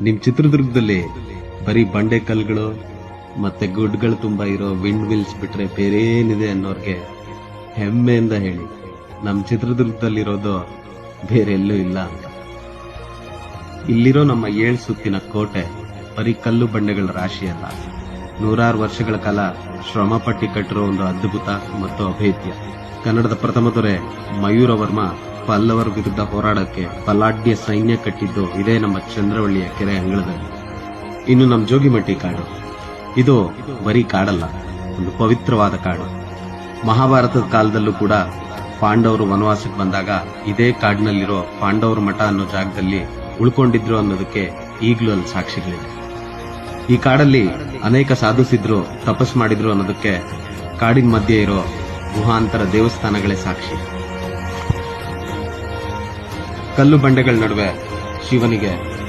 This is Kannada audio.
ನಿಮ್ ಚಿತ್ರದುರ್ಗದಲ್ಲಿ ಬರೀ ಬಂಡೆ ಕಲ್ಗಳು ಮತ್ತೆ ಗುಡ್ಗಳು ತುಂಬಾ ಇರೋ ವಿಂಡ್ ಮಿಲ್ಸ್ ಬಿಟ್ರೆ ಬೇರೆ ಏನಿದೆ ಅನ್ನೋರ್ಗೆ ಹೆಮ್ಮೆಯಿಂದ ಹೇಳಿ, ನಮ್ ಚಿತ್ರದುರ್ಗದಲ್ಲಿರೋದು ಬೇರೆ ಎಲ್ಲೂ ಇಲ್ಲ ಅಂತ. ಇಲ್ಲಿರೋ ನಮ್ಮ 7 ಸುತ್ತಿನ ಕೋಟೆ ಬರೀ ಕಲ್ಲು ಬಂಡೆಗಳ ರಾಶಿಯಲ್ಲ, ನೂರಾರು ವರ್ಷಗಳ ಕಾಲ ಶ್ರಮ ಪಟ್ಟಿ ಕಟ್ಟಿರೋ ಒಂದು ಅದ್ಭುತ ಮತ್ತು ಅಭೇದ್ಯ. ಕನ್ನಡದ ಪ್ರಥಮ ದೊರೆ ಮಯೂರ ವರ್ಮ ಪಲ್ಲವರ ವಿರುದ್ಧ ಹೋರಾಡಕ್ಕೆ ಬಲಾಢ್ಯ ಸೈನ್ಯ ಕಟ್ಟಿದ್ದು ಇದೇ ನಮ್ಮ ಚಂದ್ರವಳ್ಳಿಯ ಕೆರೆ ಅಂಗಳದಲ್ಲಿ. ಇನ್ನು ನಮ್ಮ ಜೋಗಿಮಟ್ಟಿ ಕಾಡು, ಇದು ಬರೀ ಕಾಡಲ್ಲ, ಒಂದು ಪವಿತ್ರವಾದ ಕಾಡು. ಮಹಾಭಾರತದ ಕಾಲದಲ್ಲೂ ಕೂಡ ಪಾಂಡವರು ವನವಾಸಕ್ಕೆ ಬಂದಾಗ ಇದೇ ಕಾಡಿನಲ್ಲಿರೋ ಪಾಂಡವರ ಮಠ ಅನ್ನೋ ಜಾಗದಲ್ಲಿ ಉಳ್ಕೊಂಡಿದ್ರು ಅನ್ನೋದಕ್ಕೆ ಈಗಲೂ ಅಲ್ಲಿ ಸಾಕ್ಷಿಗಳಿವೆ. ಈ ಕಾಡಲ್ಲಿ ಅನೇಕ ಸಾಧು ಸಿದ್ಧರು ತಪಸ್ ಮಾಡಿದ್ರು ಅನ್ನೋದಕ್ಕೆ ಕಾಡಿನ ಮಧ್ಯೆ ಇರೋ ಗುಹಾಂತರ ದೇವಸ್ಥಾನಗಳೇ ಸಾಕ್ಷಿ. ಕಲ್ಲು ಬಂಡೆಗಳ ನಡುವೆ ಶಿವನಿಗೆ